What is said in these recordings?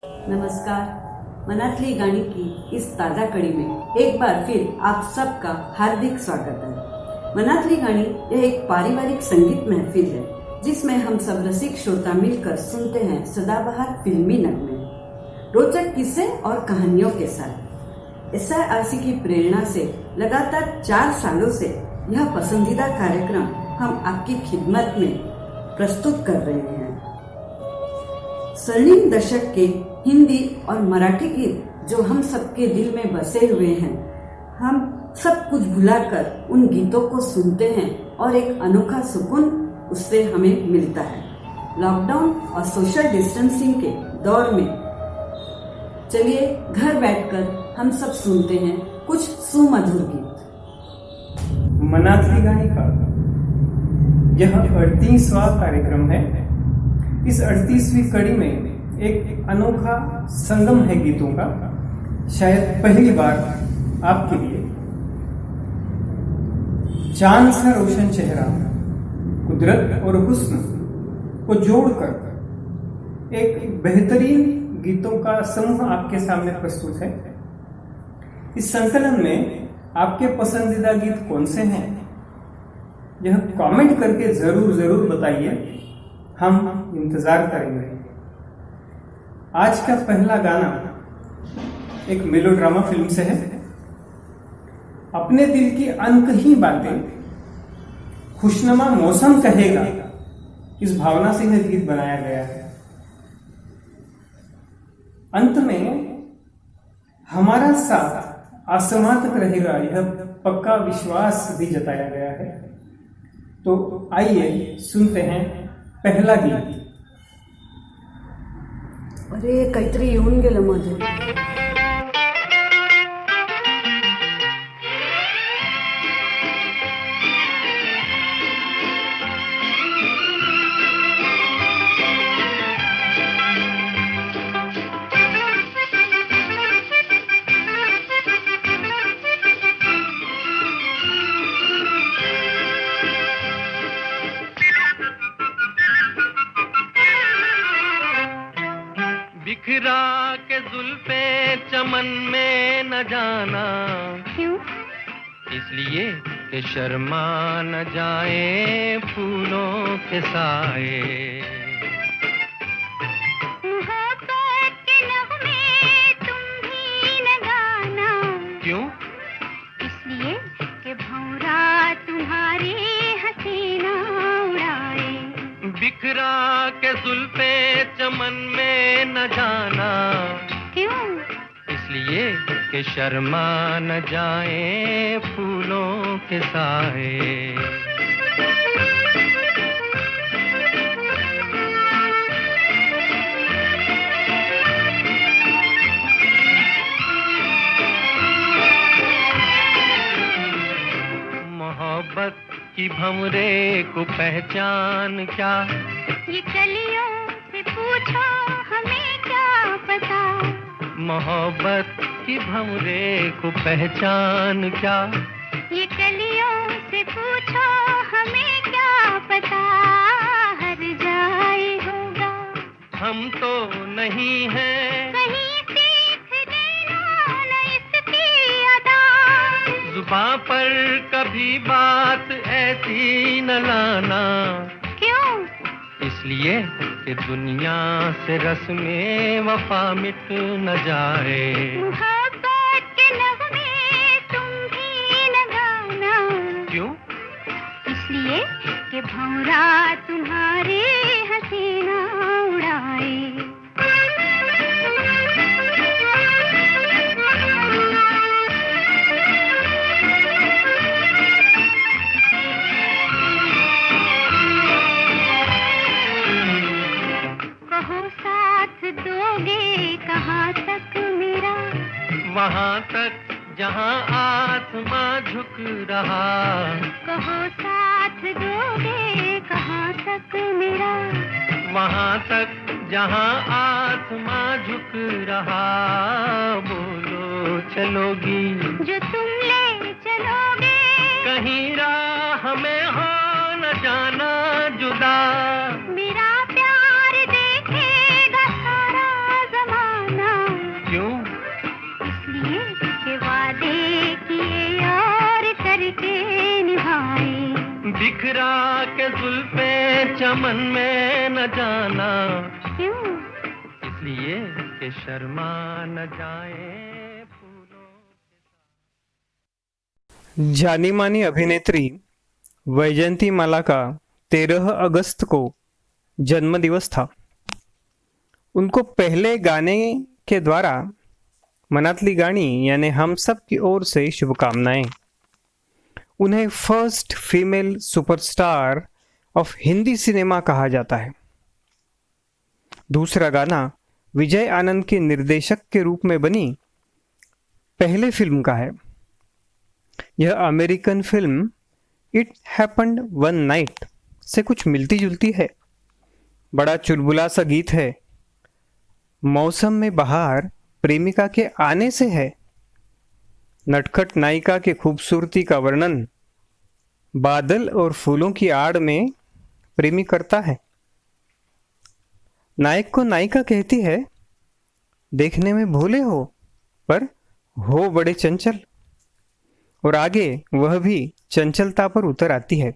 नमस्कार। मनातली गाणी की इस ताज़ा कड़ी में एक बार फिर आप सबका हार्दिक स्वागत है। मनातली गाणी यह एक पारिवारिक संगीत महफिल है जिसमें हम सब रसिक श्रोता मिलकर सुनते हैं सदाबहार फिल्मी नगमे, रोचक किस्से और कहानियों के साथ। SIRC की प्रेरणा से लगातार 4 सालों से यह पसंदीदा कार्यक्रम हम आपकी खिदमत में प्रस्तुत कर रहे हैं। स्वर्णिम दशक के हिंदी और मराठी गीत जो हम सबके दिल में बसे हुए हैं, हम सब कुछ भुलाकर उन गीतों को सुनते हैं और एक अनोखा सुकून उससे हमें मिलता है। लॉकडाउन और सोशल डिस्टेंसिंग के दौर में चलिए घर बैठकर हम सब सुनते हैं कुछ सुमधुर गीत। मनातली गाणी का यह 38वां कार्यक्रम है। इस 38वीं कड़ी में एक अनोखा संगम है गीतों का, शायद पहली बार आपके लिए। चांद सा रोशन चेहरा, कुदरत और हुस्न को जोड़कर एक बेहतरीन गीतों का समूह आपके सामने प्रस्तुत है। इस संकलन में आपके पसंदीदा गीत कौन से हैं, यह कमेंट करके जरूर बताइए, हम इंतजार करेंगे। आज का पहला गाना एक मेलोड्रामा फिल्म से है। अपने दिल की अनकही बातें खुशनुमा मौसम कहेगा, इस भावना से यह गीत बनाया गया है। अंत में हमारा साथ आसमां तक रहेगा, यह पक्का विश्वास भी जताया गया है। तो आइए सुनते हैं पहला गीत। अरे काहीतरी येऊन गेलं मध्ये। बिखरा के जुल्फे चमन में न जाना, क्यों? इसलिए कि शर्मा न जाए फूलों के साए। मोहब्बत के नगमे तुम भी न गाना, क्यों? इसलिए कि भंवरा तुम्हारी हसीना उड़ाए। बिखरा के जुल्फे चमन में न जाना, क्यों? इसलिए कि शर्मा न जाए फूलों के साए। मोहब्बत की भंवरे को पहचान क्या, ये कलियों से पूछो हमें क्या पता। मोहब्बत की भंवरे को पहचान क्या, ये कलियों से पूछो हमें क्या पता। हर जाए होगा हम तो नहीं हैं, कहीं सीख लेना न इसकी अदा। जुबां पर कभी बात ऐसी न लाना, क्यों? इसलिए कि दुनिया से रस्में वफा मिट न जाए। मोहब्बत के नगमे तुम भी न गाना, क्यों? इसलिए कि भंवरा तुम्हारी हसीना उड़ाए। कहो साथ दोगे कहाँ तक मेरा, वहाँ तक जहाँ आसमां झुक रहा। कहो साथ दोगे कहाँ तक मेरा, वहाँ तक जहाँ आसमां झुक रहा। बोलो चलोगी जो तुम ले चलोगे, कहीं राह में हो न जाना जुदा। मेरा प्यार देखेगा सारा ज़माना। चमन में न जाना, क्यों? इसलिए कि शर्मा न जाए फूलों। जानी मानी अभिनेत्री वैजयंती माला का 13 अगस्त को जन्मदिवस था। उनको पहले गाने के द्वारा मनातली गाणी यानी हम सब की ओर से शुभकामनाएं। उन्हें first female superstar of Hindi cinema कहा जाता है। दूसरा गाना विजय आनंद के निर्देशक के रूप में बनी पहले फिल्म का है। यह American film it happened one night से कुछ मिलती जुलती है। बड़ा चुलबुला सा गीत है। मौसम में बहार प्रेमिका के आने से है। नटखट नायिका के खूबसूरती का वर्णन बादल और फूलों की आड़ में प्रेमी करता है। नायक को नायिका कहती है, देखने में भोले हो पर हो बड़े चंचल, और आगे वह भी चंचलता पर उतर आती है।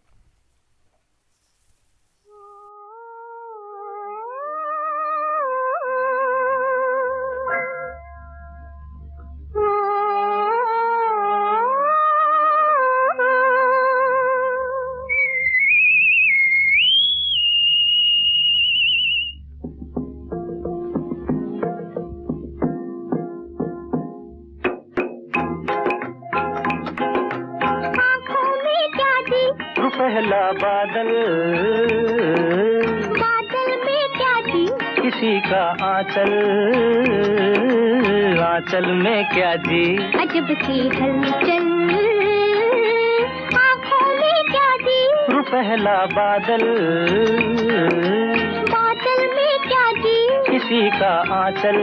पहला बादल, बादल में क्या थी? किसी का आंचल, आंचल में क्या जी? अजब सी हलचल, आँखों में क्या थी? पहला बादल, बादल में क्या थी? किसी का आंचल,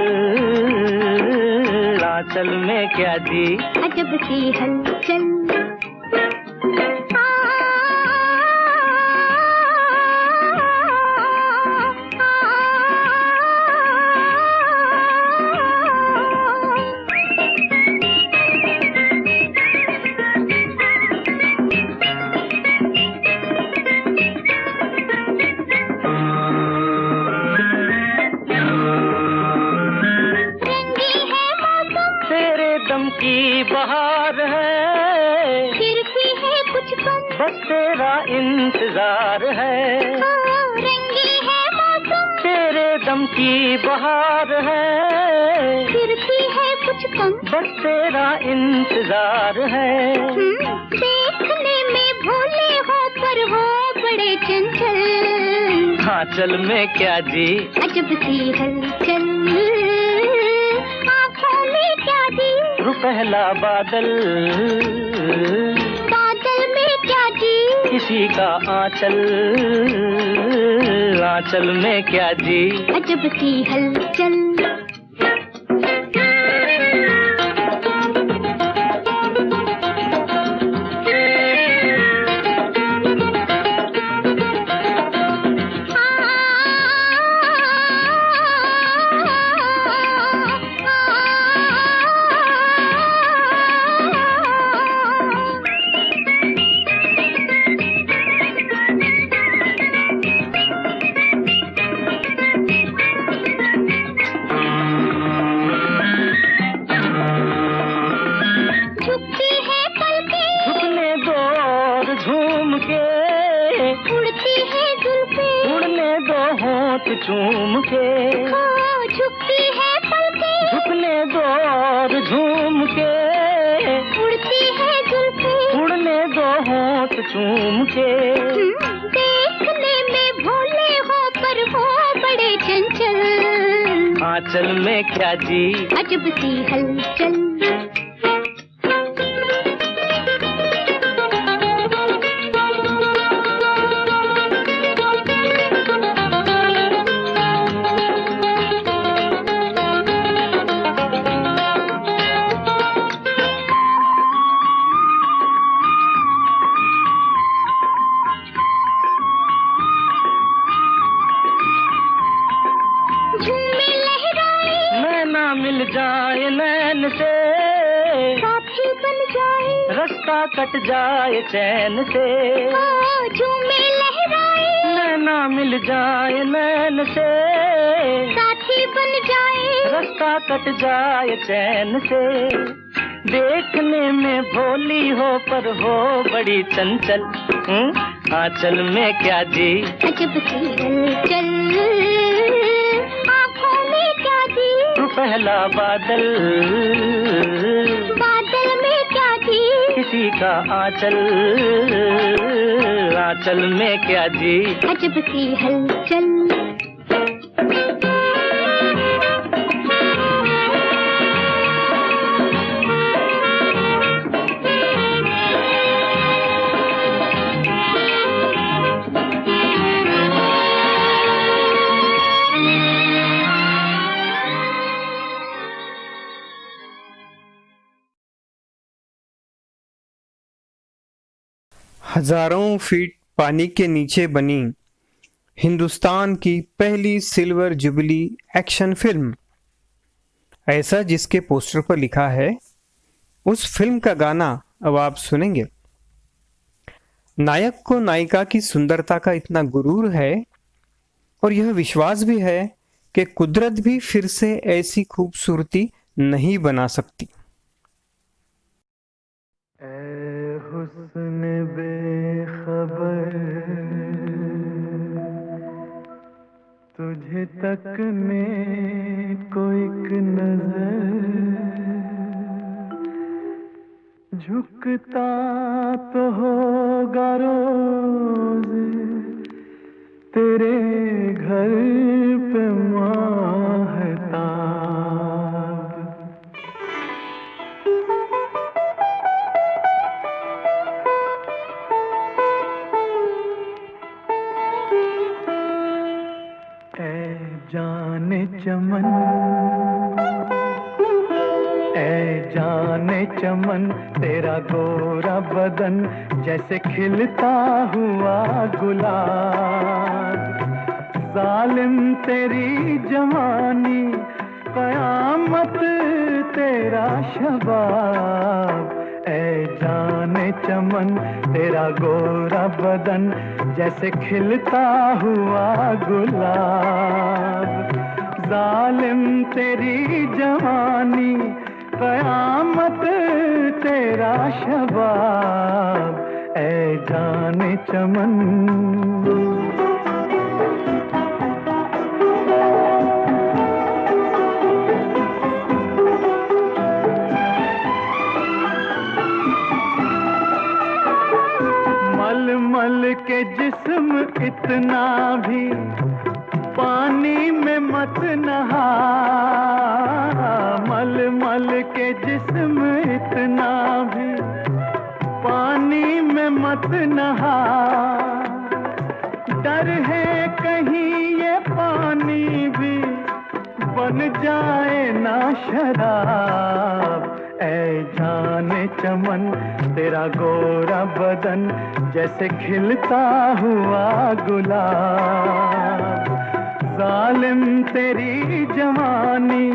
आंचल में क्या जी? अजब सी हलचल। की बहार है, फिर भी है कुछ कम, बस तेरा इंतजार है। रंगी है मौसम, तेरे दम की बहार है, फिर भी है कुछ कम, बस तेरा इंतजार है। देखने में भोले हो पर हो बड़े चंचल, आंचल में क्या जी? अजब सी हलचल, आँखों में क्या जी? पहला बादल, बादल में क्या जी? किसी का आंचल, आंचल में क्या जी? अजब सी हलचल। झूम के झुकती है पलकें, झुकने दो और झूम के, उड़ती है जुल्फें, उड़ने दो होंठ झूम के। देखने में भोले हो पर हो बड़े चंचल, आंचल में क्या जी? अजब सी हलचल। मिल जाए नैन से, साथी बन जाए, रास्ता कट जाए चैन से, झूमे लहराए, नैना ना मिल जाए नैन से, साथी बन जाए, रास्ता कट जाए चैन से। देखने में भोली हो पर हो बड़ी चंचल, आंचल में क्या जी अजब सी हलचल, आँखों में क्या जी तू पहला बादल, बादल में क्या जी किसी का आंचल, आंचल में क्या जी अजब सी हलचल। हजारों फीट पानी के नीचे बनी हिंदुस्तान की पहली सिल्वर जुबली एक्शन फिल्म, ऐसा जिसके पोस्टर पर लिखा है, उस फिल्म का गाना अब आप सुनेंगे। नायक को नायिका की सुंदरता का इतना गुरूर है और यह विश्वास भी है कि कुदरत भी फिर से ऐसी खूबसूरती नहीं बना सकती। ऐ हुस्न बेखबर, तुझे तकने को एक नजर, झुकता तो होगा रोज तेरे घर पे माहताब। जाने चमन, ऐ जाने चमन, तेरा गोरा बदन जैसे खिलता हुआ गुलाब। जालिम तेरी जवानी, कयामत तेरा शबाब। ऐ जाने चमन, तेरा गोरा बदन जैसे खिलता हुआ गुलाब। जालिम तेरी जवानी, कयामत तेरा शबाब। ऐ जाने चमन, मल के जिस्म इतना भी पानी में मत नहा। मल मल के जिस्म इतना भी पानी में मत नहा। डर है कहीं ये पानी भी बन जाए ना शराब। ऐ जाने चमन, तेरा गोरा बदन जैसे खिलता हुआ गुलाब। जालिम तेरी जवानी,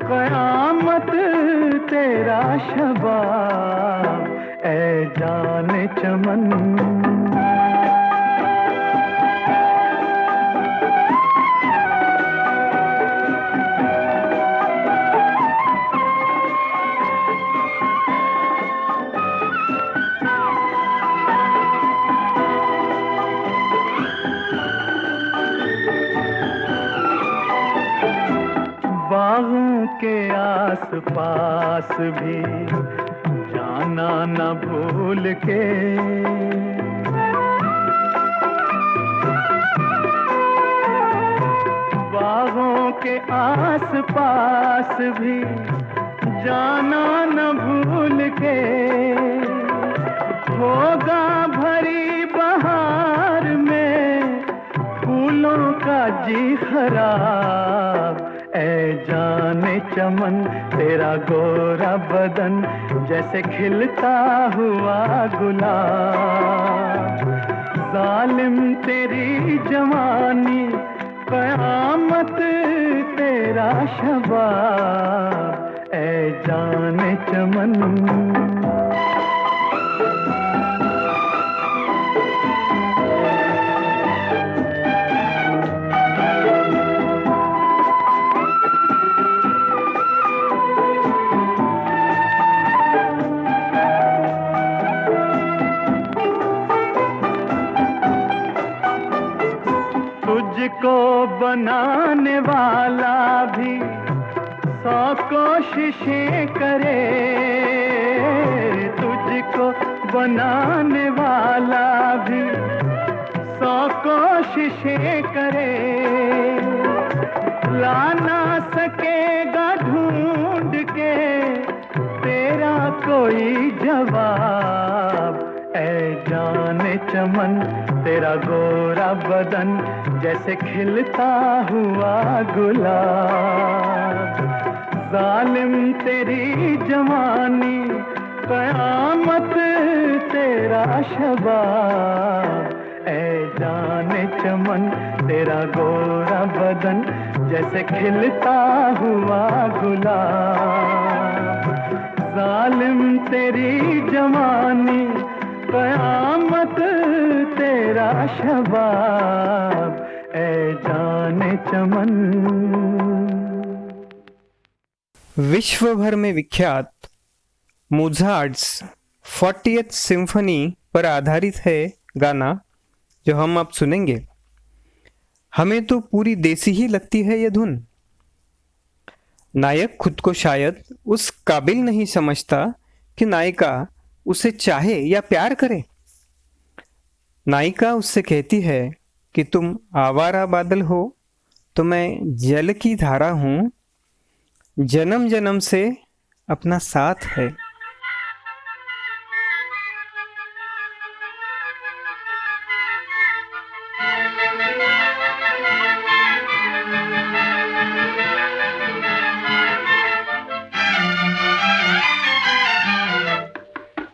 कयामत तेरा शबाब। ऐ जाने चमन, बागों के आस पास भी जाना न भूल के। बागों के आस पास भी जाना न भूल के। होगा भरी बहार में फूलों का जी खराब। ऐ जाने चमन, तेरा गोरा बदन जैसे खिलता हुआ गुलाब। जालिम तेरी जवानी, कयामत तेरा शबाब। ऐ जाने चमन, बनाने वाला भी 100 कोशिशें करे, तुझको बनाने वाला भी 100 कोशिशें करे, ला ना सकेगा ढूंढ के तेरा कोई जवाब। ऐ जाने चमन तेरा गोरा बदन जैसे खिलता हुआ गुलाब, जालिम तेरी जवानी कयामत तेरा शबाब। ऐ जाने चमन तेरा गोरा बदन जैसे खिलता हुआ गुलाब, जालिम तेरी जवानी कयामत तेरा शबाब। ऐ जाने चमन। विश्व भर में विख्यात मोज़ार्ट्स 40th सिम्फनी पर आधारित है गाना जो हम अब सुनेंगे। हमें तो पूरी देसी ही लगती है ये धुन। नायक खुद को शायद उस काबिल नहीं समझता कि नायिका उसे चाहे या प्यार करे। नायिका उससे कहती है कि तुम आवारा बादल हो तो मैं जल की धारा हूं, जन्म जन्म से अपना साथ है।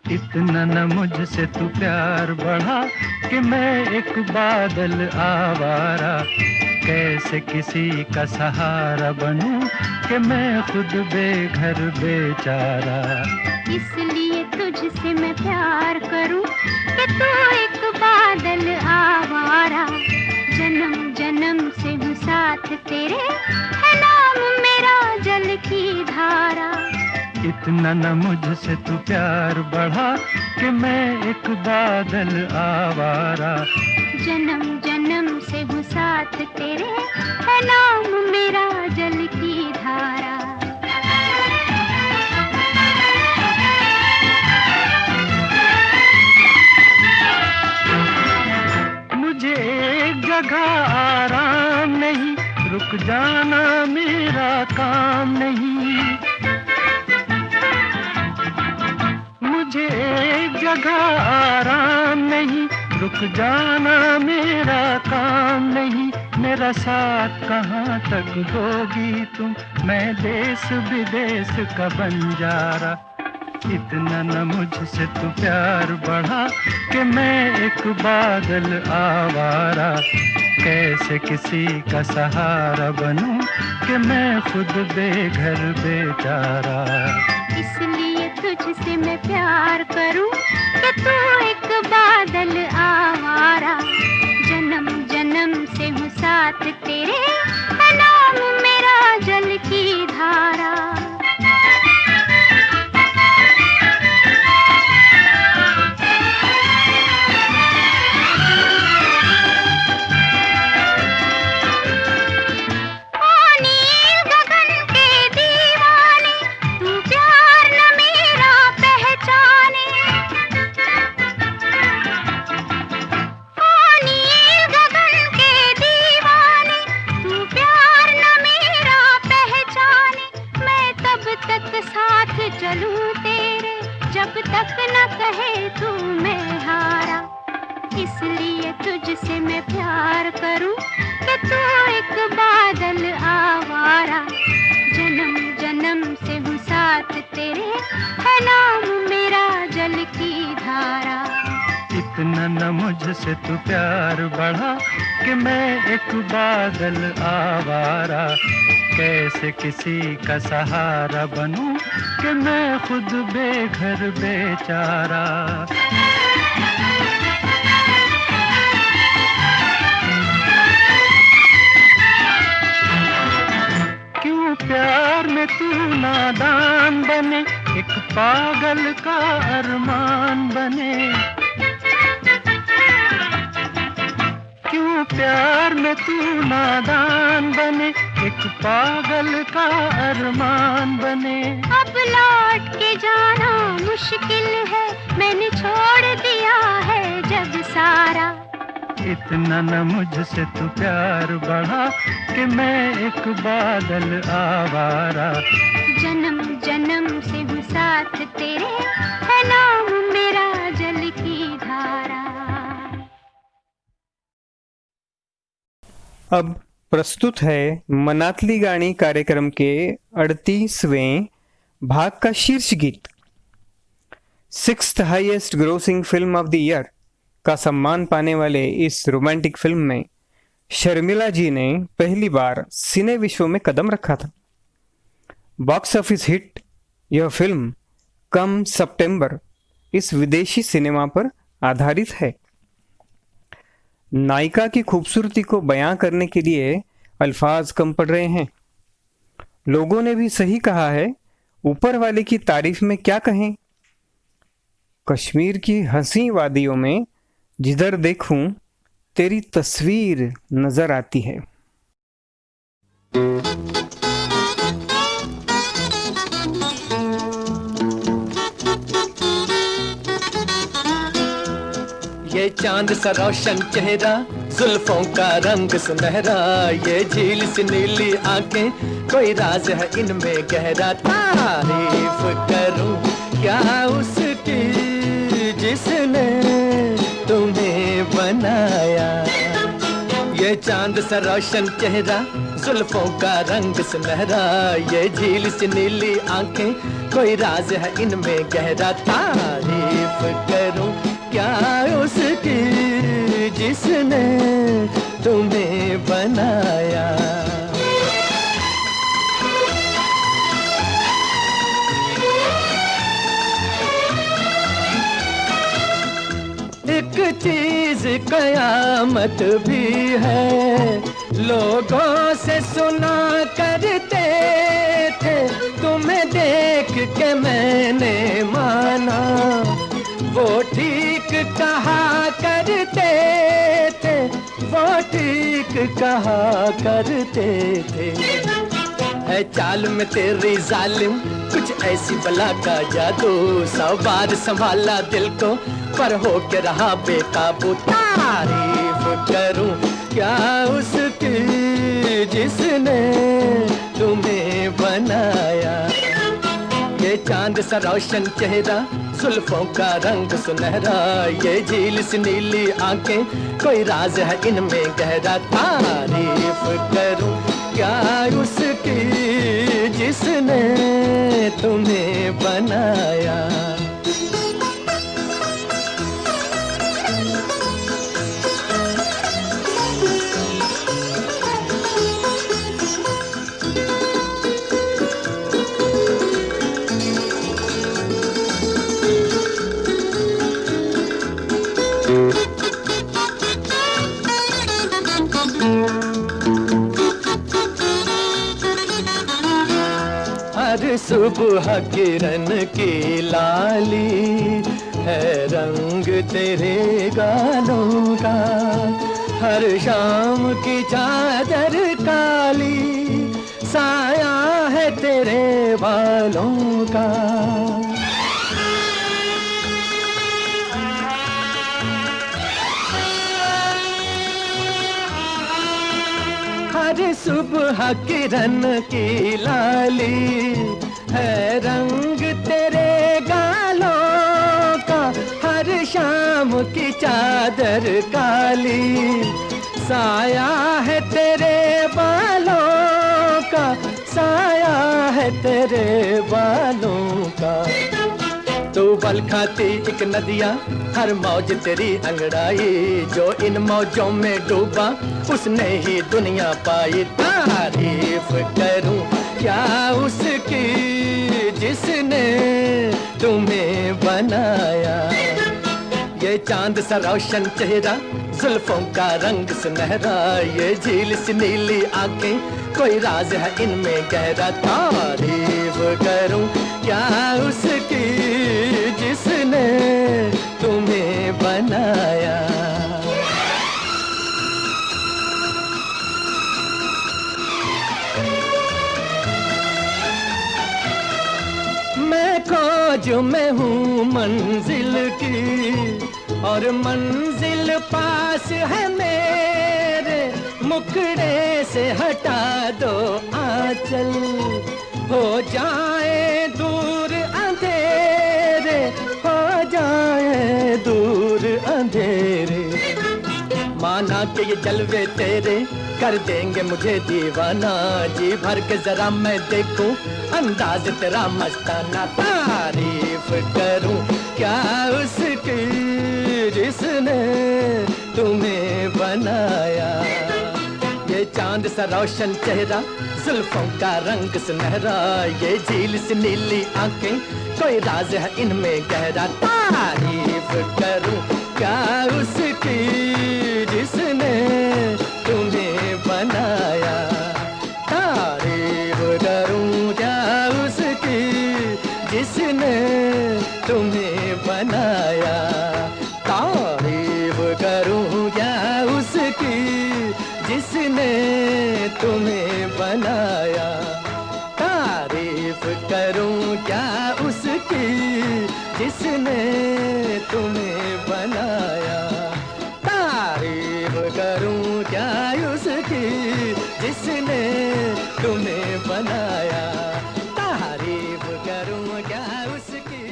इतना न मुझसे तू प्यार बढ़ा कि मैं एक बादल आवारा, कैसे किसी का सहारा बनूं कि मैं खुद बेघर बेचारा। इसलिए तुझसे मैं प्यार करूं कि तू एक बादल आवारा, जन्म जन्म से हूँ साथ तेरे, है नाम मेरा जल की धारा। इतना न मुझसे तू प्यार बढ़ा कि मैं एक बादल आवारा, जन्म जन्म से हूँ साथ तेरे, है नाम मेरा जल की धारा। मुझे एक जगह आराम नहीं, रुक जाना मेरा काम नहीं। मुझे एक जगह आराम नहीं, रुक जाना मेरा काम नहीं। मेरा साथ कहाँ तक दोगी तुम, मैं देश विदेश का बंजारा। इतना न मुझसे तू प्यार बढ़ा कि मैं एक बादल आवारा, कैसे किसी का सहारा बनूं कि मैं खुद बेघर बेचारा। इसलिए तुझसे मैं प्यार करूं कि तू एक बादल आवारा, जन्म जन्म से हूँ साथ तेरे, है नाम मेरा जल की धारा। चलूं तेरे जब तक न कहे तू मैं हारा। इसलिए तुझसे मैं प्यार करूं कि तू एक बादल आवारा, जन्म जन्म से हूँ साथ तेरे, है नाम मेरा जल की धारा। इतना न मुझसे तू प्यार बढ़ा कि मैं एक बादल आवारा, कैसे किसी का सहारा बनूं कि मैं खुद बेघर बेचारा। क्यों प्यार में तू नादान बने, एक पागल का अरमान बने। क्यों प्यार में तू नादान बने, एक पागल का अरमान बने। अब लौट के जाना मुश्किल है, मैंने छोड़ दिया है जग सारा। इतना न मुझसे तू प्यार बढ़ा कि मैं एक बादल आवारा। जन्म जन्म से हूँ साथ तेरे, है नाम मेरा जल की धारा। अब प्रस्तुत है मनातली गाणी कार्यक्रम के 38वें भाग का शीर्ष गीत। 6th highest grossing film of the year का सम्मान पाने वाले इस रोमांटिक फिल्म में शर्मिला जी ने पहली बार सिने विश्व में कदम रखा था। बॉक्स ऑफिस हिट यह फिल्म कम सितंबर इस विदेशी सिनेमा पर आधारित है। नायिका की खूबसूरती को बयां करने के लिए अल्फाज कम पड़ रहे हैं। लोगों ने भी सही कहा है, ऊपर वाले की तारीफ में क्या कहें। कश्मीर की हंसी वादियों में जिधर देखूं तेरी तस्वीर नजर आती है। ये चांद सा रोशन चेहरा, जुल्फों का रंग सुनहरा, ये झील सी नीली आंखें, कोई राज है इनमें गहरा। तारीफ करूं क्या उसकी जिसने तुम्हें बनाया। ये चांद सा रोशन चेहरा, जुल्फों का रंग सुनहरा, ये झील सी नीली आंखें, कोई राज है इनमें गहरा। तारीफ करूं क्या उसकी जिसने तुम्हें बनाया। एक चीज कयामत भी है, लोगों से सुना करते थे, तुम्हें देख के मैंने माना, वो ठीक कहा करते थे, वो ठीक कहा करते थे। है चाल में तेरी जालिम कुछ ऐसी बला का जादू, 100 बार संभाला दिल को पर हो के रहा बेकाबू। तारीफ करूं क्या उसकी जिसने तुम्हें बनाया। ये चांद सा रोशन चेहरा, जुल्फों का रंग सुनहरा, ये झील सी नीली आंखें, कोई राज है इनमें गहरा। तारीफ करूं क्या उसकी जिसने तुम्हें बनाया। सुबह किरण की लाली है रंग तेरे गालों का, हर शाम की चादर काली साया है तेरे बालों का। हर सुबह किरण की लाली है रंग तेरे गालों का, हर शाम की चादर काली साया है तेरे बालों का, साया है तेरे बालों का। तू बल खाती एक नदिया, हर मौज तेरी अंगड़ाई, जो इन मौजों में डूबा उसने ही दुनिया पाई। तारीफ करूं क्या उसकी जिसने तुम्हें बनाया। ये चांद सा रोशन चेहरा, जुल्फों का रंग सुनहरा, ये झील सी नीली आंखें, कोई राज है इनमें गहरा। तारीफ करूं क्या उसकी जिसने तुम्हें बनाया। जो मैं हूँ मंजिल की और मंजिल पास है मेरे, मुखड़े से हटा दो आंचल, हो जाए दूर अंधेरे, हो जाए दूर अंधेरे। माना कि ये जलवे तेरे कर देंगे मुझे दीवाना, जी भर के जरा मैं देखूं अंदाज तेरा मस्ताना। तारीफ करूं क्या उसकी जिसने तुम्हें बनाया, ये चांद सा रोशन चेहरा, जुल्फों का रंग सुनहरा, ये झील सी नीली आंखें, कोई राज है इनमें गहरा। तारीफ करूं क्या उसकी जिसने तुम्हें बनाया, तारीफ करूं क्या उसकी जिसने तुम्हें बनाया, तारीफ करूं क्या उसकी जिसने तुम्हें बनाया, तारीफ करूं क्या उसकी जिसने तुम्हें बनाया, तारीफ करूं क्या उसकी जिसने तुम्हें बनाया, तारीफ करूं क्या उसकी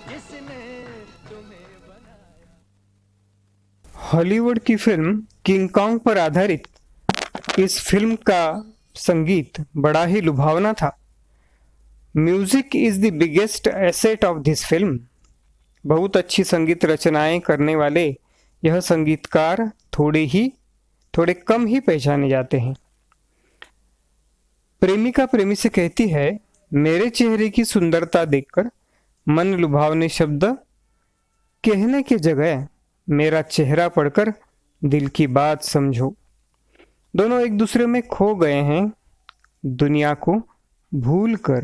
जिसने तुम्हें बनाया। हॉलीवुड की फिल्म किंग कॉन्ग पर आधारित इस फिल्म का संगीत बड़ा ही लुभावना था। Music is the biggest asset of this film. बहुत अच्छी संगीत रचनाएं करने वाले यह संगीतकार थोड़े कम ही पहचाने जाते हैं। प्रेमिका प्रेमी से कहती है, मेरे चेहरे की सुंदरता देखकर मन लुभावने शब्द कहने की जगह मेरा चेहरा पढ़कर दिल की बात समझो। दोनों एक दूसरे में खो गए हैं दुनिया को भूल कर।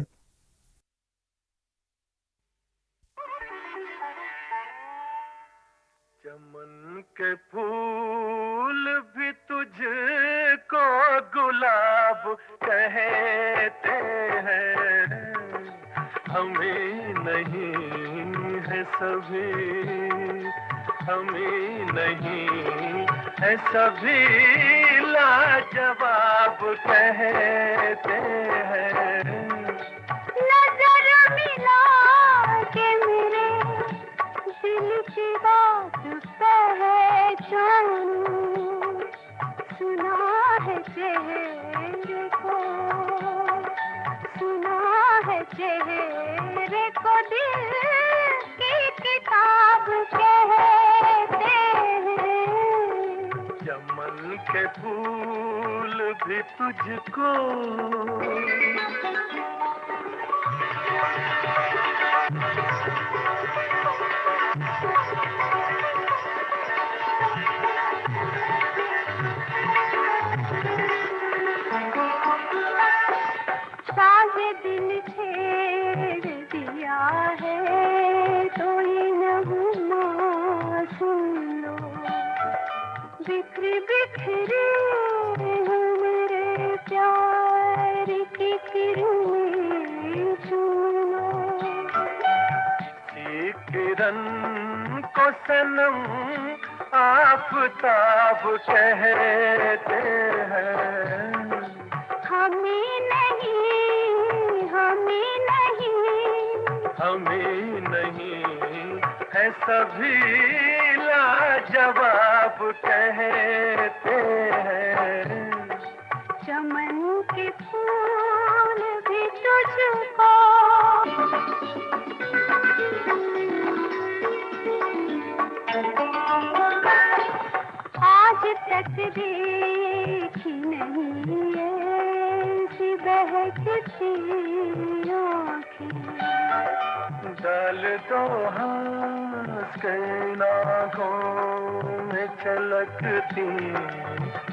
चमन के फूल भी तुझको गुलाब कहते हैं, हमें नहीं है सभी, हमें नहीं है सभी लाजवाब कहते हैं। नजर मिला के मेरे दिल की बात पहचानूं, सुना है चेहरे को, सुना है चेहरे को दिल की किताब कहते हैं। चमन के फूल भी तुझको साजे दिल छेड़ दिया है तो ये नगमा सुन लो, बिखरी बिखरी मेरे प्यार की किरणें सुनो। किरण को सनम आफताब कहते हैं, हमें नहीं, हमें नहीं, हमें नहीं है सभी लाजवाब कहते हैं। चमन के फूल भी तुझको आज तक देखी नहीं ऐसी बहकती आँखें। डाल दो हाथ के आँखों में छलकती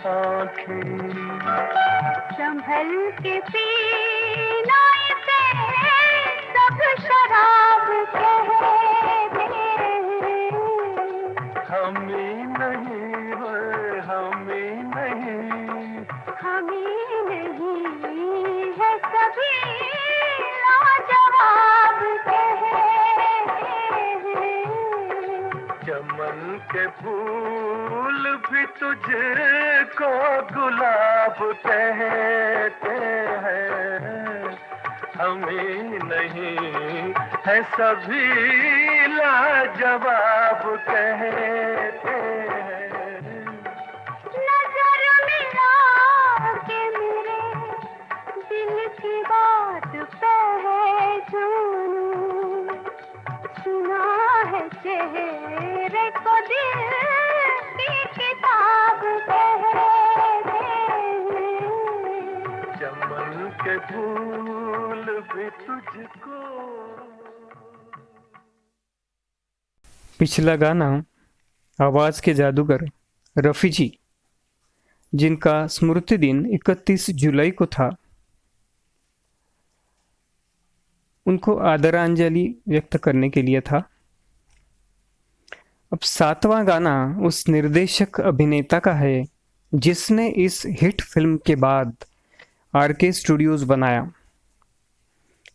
आँखें, संभल के पीना इसे सब शराब कहते हैं। हमें नहीं है, हमें नहीं, हमें नहीं है सभी लाजवाब कहते हैं। के फूल भी तुझको गुलाब कहते हैं, हमें नहीं है सभी लाजवाब कहते हैं। नजर मिला के मेरे दिल की बात पहचानूं, सुना है चेहरे को दिल की किताब कहते हैं। चमन के फूल भी तुझको। पिछला गाना आवाज के जादूगर रफी जी, जिनका स्मृति दिन 31 जुलाई को था, उनको आदरांजलि व्यक्त करने के लिए था। अब 7वां गाना उस निर्देशक अभिनेता का है जिसने इस हिट फिल्म के बाद आरके स्टूडियोज बनाया।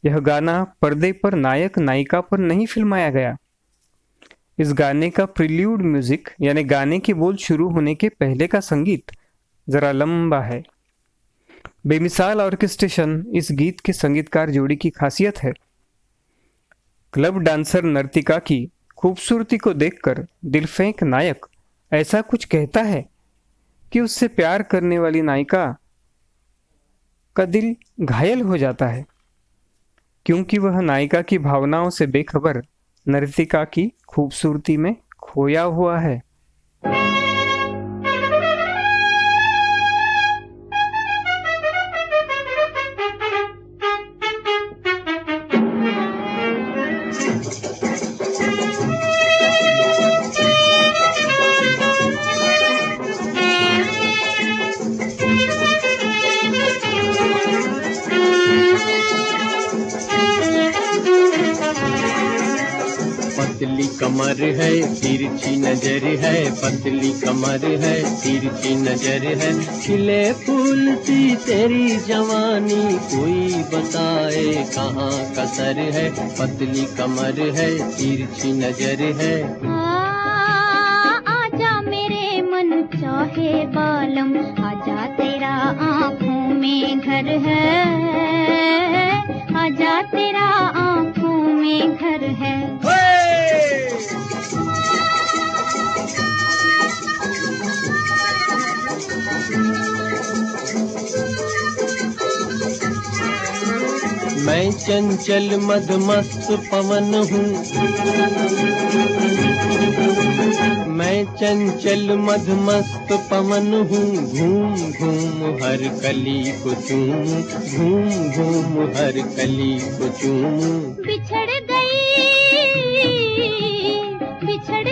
यह गाना पर्दे पर नायक नायिका पर नहीं फिल्माया गया। इस गाने का प्रिल्यूड म्यूजिक यानी गाने के बोल शुरू होने के पहले का संगीत जरा लंबा है। बेमिसाल ऑर्केस्ट्रेशन इस गीत के संगीतकार जोड़ी की खासियत है। क्लब डांसर नर्तिका की खूबसूरती को देखकर दिलफेंक नायक ऐसा कुछ कहता है कि उससे प्यार करने वाली नायिका का दिल घायल हो जाता है, क्योंकि वह नायिका की भावनाओं से बेखबर नर्तिका की खूबसूरती में खोया हुआ है। पतली कमर है तिरछी नजर है, पतली कमर है तिरछी नजर है, खिले फूल सी तेरी जवानी कोई बताए कहाँ कसर है, पतली कमर है तिरछी नजर है। आजा मेरे मन चाहे बालम, आजा तेरा आँखों में घर है, आजा तेरा आँखों में घर है। मैं चंचल मदमस्त पवन हूँ, मैं चंचल मदमस्त पवन हूँ, घूम घूम हर कली को चूमूं, घूम घूम हर कली को चूमूं। बिछड़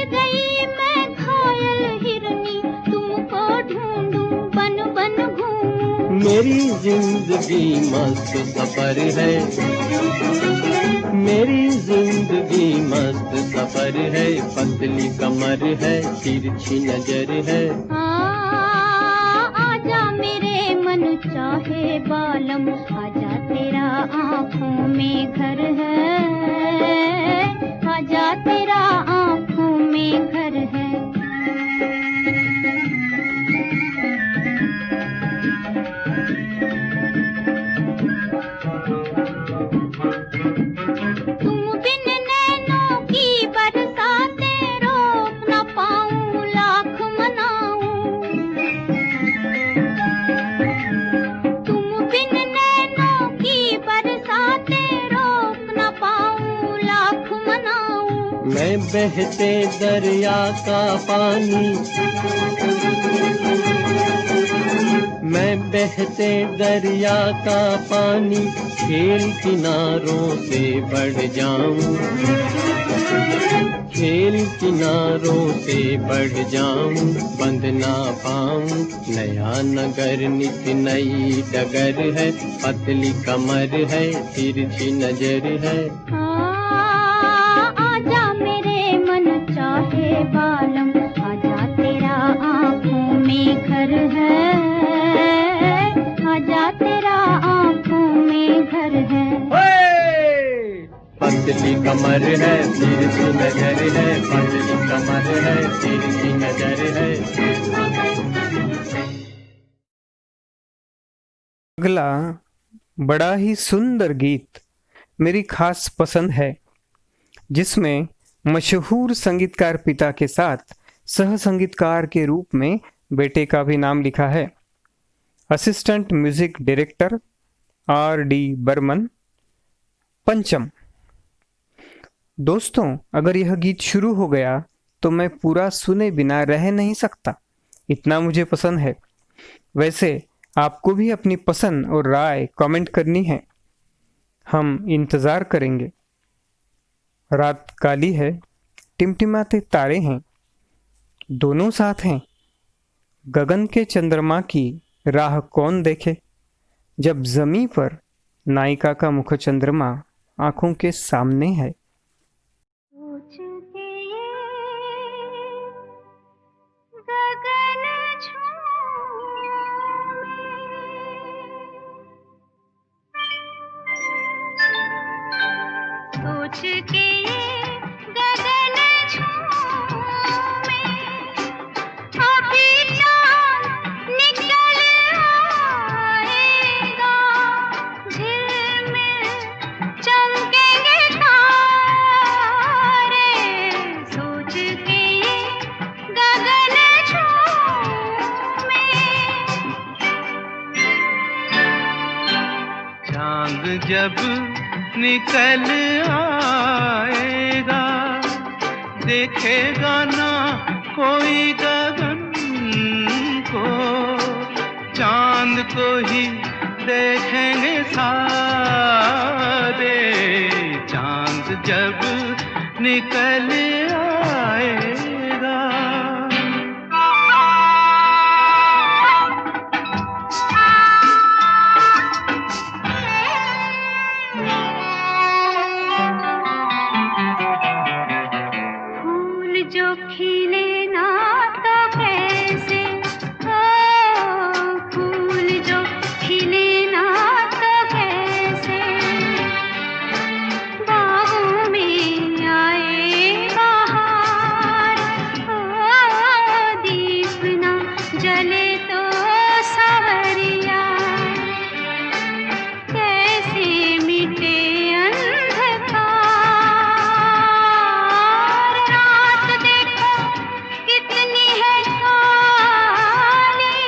गई मैं घायल हिरनी, तुमको ढूंढूं बन बन घूमूं। मेरी जिंदगी मस्त सफर है, मेरी जिंदगी मस्त सफर है, पतली कमर है तिरछी नजर है। आजा मेरे मन चाहे बालम, आजा तेरा आँखों में घर है, आजा तेरा आँखों में घर है। मैं बहते दरिया का पानी, मैं बहते दरिया का पानी, खेल किनारों से बढ़ जाऊं, खेल किनारों से बढ़ जाऊं, बंद ना पाऊं नया नगर, नित नई डगर है, पतली कमर है तिरछी नजर है। बालम, आजा तेरा आँखों में घर है, आजा तेरा आँखों में घर है। पतली कमर है, तिरछी नजर है, पतली कमर है, तिरछी नजर है। अगला बड़ा ही सुंदर गीत मेरी खास पसंद है, जिसमें मशहूर संगीतकार पिता के साथ सह संगीतकार के रूप में बेटे का भी नाम लिखा है। Assistant music director R.D. Burman, पंचम। दोस्तों, अगर यह गीत शुरू हो गया तो मैं पूरा सुने बिना रह नहीं सकता, इतना मुझे पसंद है। वैसे आपको भी अपनी पसंद और राय कमेंट करनी है, हम इंतज़ार करेंगे। रात काली है, टिमटिमाते तारे हैं, दोनों साथ हैं। गगन के चंद्रमा की राह कौन देखे, जब जमी पर नायिका का मुख चंद्रमा आंखों के सामने है। सोच के ये गगन सोच के ये गगन झूमे, अभी चाँद निकल आएगा, झिलमिल चमकेंगे तारे, सोच के ये गगन झूमे। चांद जब निकल आएगा, देखेगा ना कोई गगन को, चांद को ही देखेंगे सारे। चांद जब निकल आएगा। फूल जो खिले ना तो कैसे, ओ फूल जो खिले ना तो कैसे, बाहों में आए बहार, ओ दीप ना जले तो सवरिया, कैसे मिटे अंधकार। रात देखो कितनी है काली,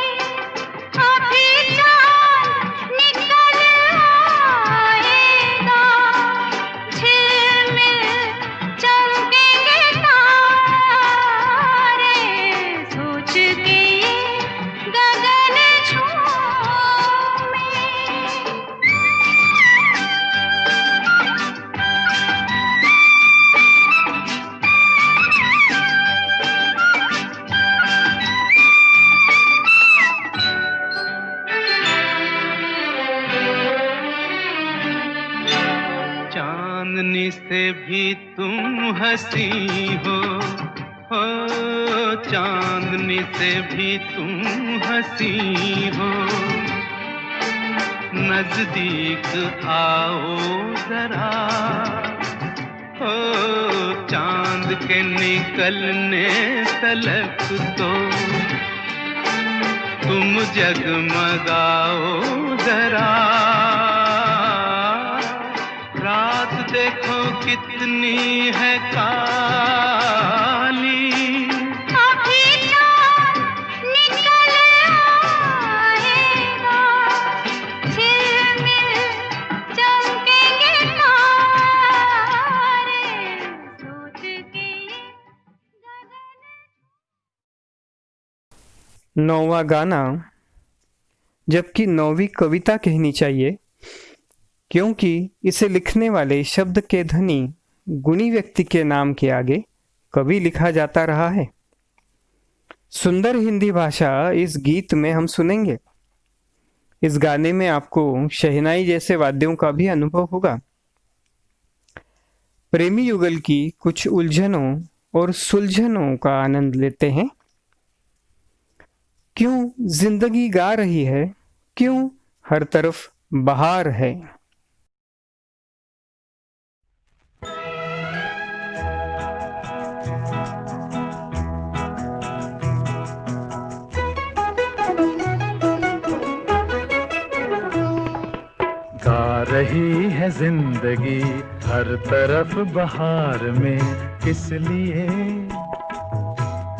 अभी चाँद निकल आएगा, झिलमिल चमकेंगे तारे, सोच के ये गगन झूमे। चांदनी से भी तुम हंसी हो, चांदनी से भी तुम हंसी हो, नजदीक आओ जरा, चांद के निकलने तलक तो तुम जगमगाओ जरा। रात देखो कितनी है काली, अभी चाँद निकल आएगा, झिलमिल चमकेंगे तारे, सोच के ये गगन। नौवां गाना, जबकि नौवीं कविता कहनी चाहिए, क्योंकि इसे लिखने वाले शब्द के धनी गुणी व्यक्ति के नाम के आगे कवि लिखा जाता रहा है। सुंदर हिंदी भाषा इस गीत में हम सुनेंगे। इस गाने में आपको शहनाई जैसे वाद्यों का भी अनुभव होगा। प्रेमी युगल की कुछ उलझनों और सुलझनों का आनंद लेते हैं। क्यों जिंदगी गा रही है, क्यों हर तरफ बहार है। गा रही है जिंदगी हर तरफ बहार में, किस लिए?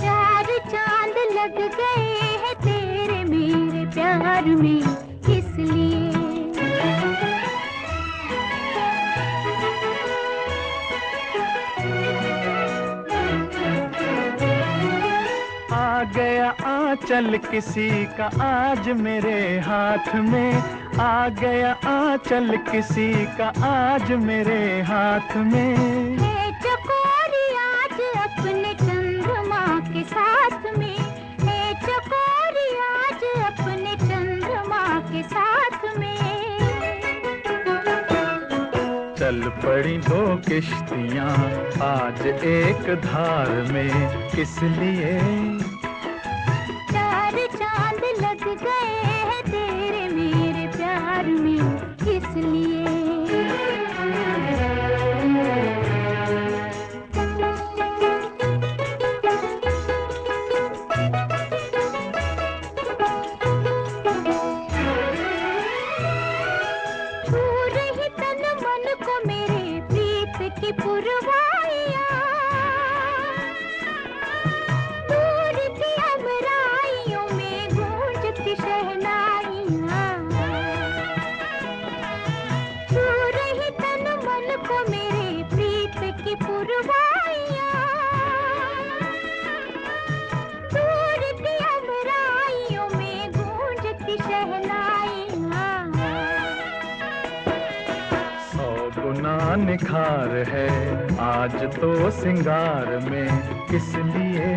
चार चांद लग गए हैं तेरे मेरे प्यार में, किस लिए? आ गया आंचल किसी का आज मेरे हाथ में, आ गया आंचल किसी का आज मेरे हाथ में। है चकोरी आज अपने चंद्रमा के साथ में, है चकोरी आज अपने चंद्रमा के साथ में। चल पड़ी दो किश्तियां आज एक धार में, किस लिए? चार चांद लग गए हैं तेरे मेरे प्यार में, किस लिए? छू रही तन मन को मेरे प्रीत की पुरवाइयाँ, दूर की अमराइयों में गूंजती शहनाइयाँ। छू रही तन मन को मेरे प्रीत की पुरवाइयाँ, दूर की अमराइयों में गूंजती शहनाइयाँ। सौ गुना निखार है आज तो सिंगार में, किस लिए?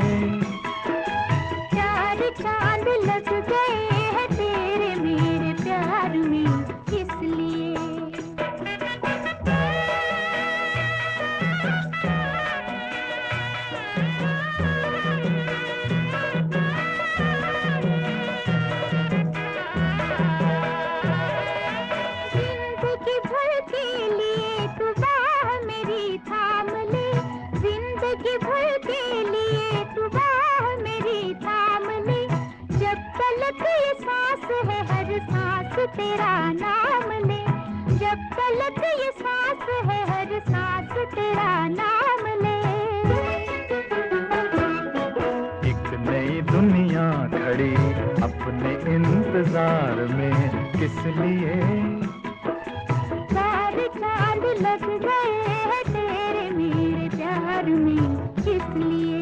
चार चांद लग गए हैं तेरे मेरे प्यार में, किस लिए? जिंदगी भर के लिए तू बाह मेरी थाम ले, जिंदगी भर के लिए तू बाह मेरी थाम ले। जब तलक ये सांस है हर सांस तेरा नाम ले, जब तलक ये सांस है हर सांस तेरा नाम ले। एक नई दुनिया खड़ी अपने इंतजार में, किस लिए? चार चांद लग गए हैं तेरे मेरे प्यार में, किस लिए?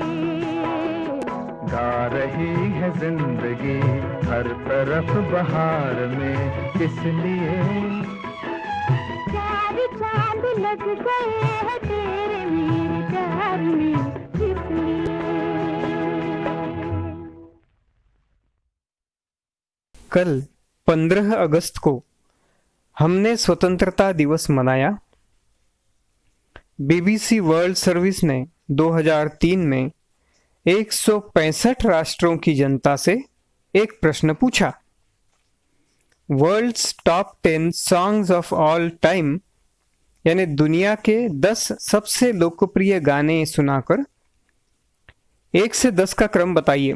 गा रही है जिंदगी हर तरफ बहार में, किस लिए? चार चांद लग गए हैं तेरे मेरे प्यार में, किस लिए? कल 15 अगस्त को हमने स्वतंत्रता दिवस मनाया। बीबीसी वर्ल्ड सर्विस ने 2003 में 165 राष्ट्रों की जनता से एक प्रश्न पूछा, world's top 10 songs of all time, यानी दुनिया के 10 सबसे लोकप्रिय गाने सुनाकर 1 से 10 का क्रम बताइए।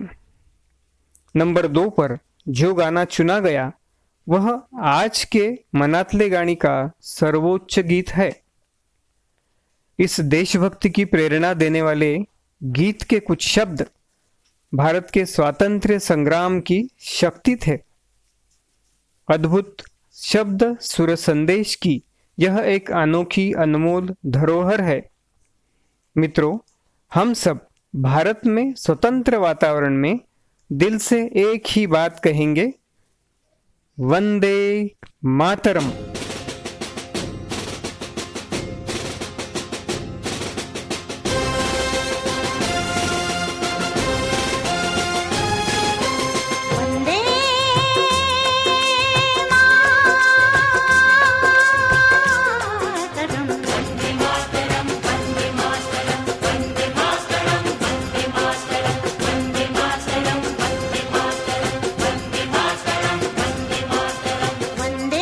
नंबर 2 पर जो गाना चुना गया वह आज के मनातले गाणी का सर्वोच्च गीत है। इस देशभक्ति की प्रेरणा देने वाले गीत के कुछ शब्द भारत के स्वातंत्र्य संग्राम की शक्ति थे। अद्भुत शब्द सुर संदेश की यह एक अनोखी अनमोल धरोहर है। मित्रों, हम सब भारत में स्वतंत्र वातावरण में दिल से एक ही बात कहेंगे, वंदे मातरम। वंदे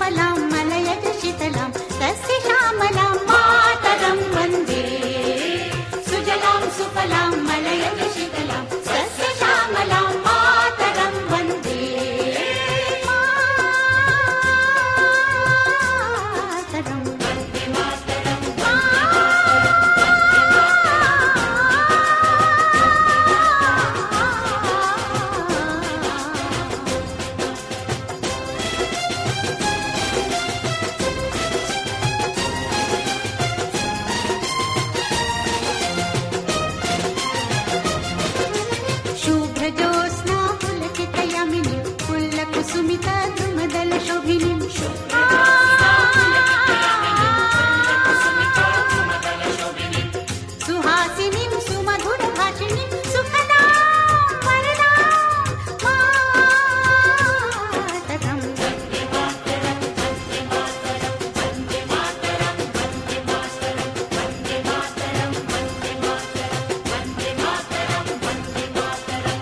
सुफलां मलयज शीतलां तस्य श्यामलां मातरं वन्दे सुजलां सुफलां मलयज शीतलां तस्य श्यामलां मातरं वन्दे मातरं वन्दे मातरं शुभ्रजोत्स्ना पुलकितयामिनी पुल्लकुसुमिता द्रुमदल शोभिनीं सुहासिनीं सुमधुरभाषिणीं सुखदां वरदां मातरं वन्दे मातरं वन्दे मातरं वन्दे मातरं वन्दे मातरं वन्दे मातरं वन्दे मातरं वन्दे मातरं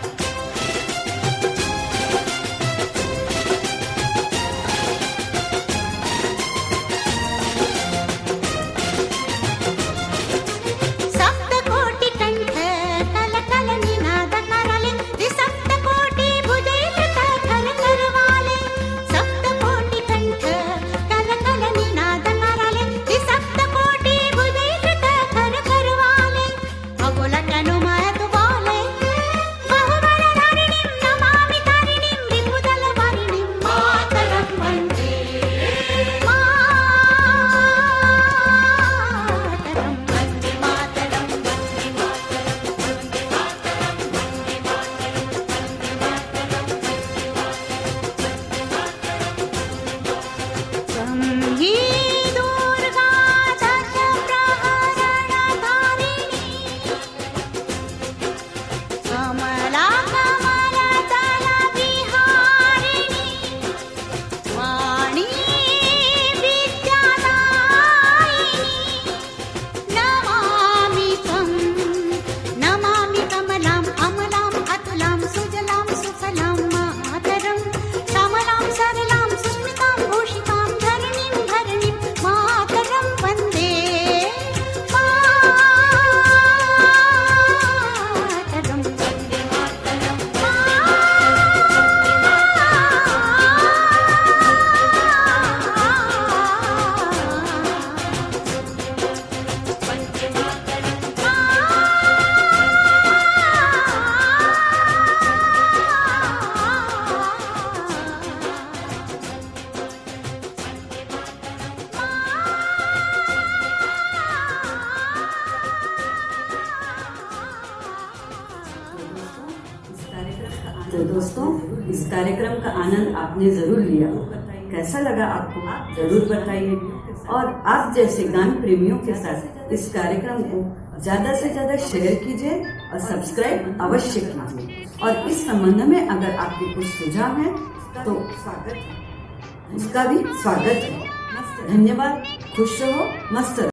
सप्तकोटिकण्ठ कलकलनिनादकरले द्विसप्तकोटि भुजैर्कृत करकरवाले सप्तकोटिकण्ठ कलकलनिनादकरले द्विसप्तकोटि भुजैर्कृत करकरवाले अगुलकनुमयतुबाले बहुवरधरणिं नमामि तारिणीं रिपुदलवारिणीं मातरं वन्दे मातरं वन्दे मातरं वन्दे मातरं वन्दे मातरं वन्दे मातरं संही दुर्गा दश प्रहरणधारिणी कमला कमलदल विहारिणी वाणी विद्यादायिनी नमामि कमलाम् अमलाम् अतुलां सुजलां सुफलां मातरं श्यामलां सरलां सुस्मितां भूषितां धरणीं धरणीं मातरं वन्दे मातरं वन्दे मातरं वन्दे तो दोस्तों, इस कार्यक्रम का आनंद आपने जरूर लिया होगा। कैसा लगा आपको जरूर बताइए। और आप जैसे गान प्रेमियों के साथ इस कार्यक्रम को ज्यादा से ज्यादा शेयर कीजिए और सब्सक्राइब अवश्य कीजिए। और इस संबंध में अगर आपके कुछ सुझाव हैं तो उसका भी स्वागत है। धन्यवाद। खुश रहो, मस्त रहो।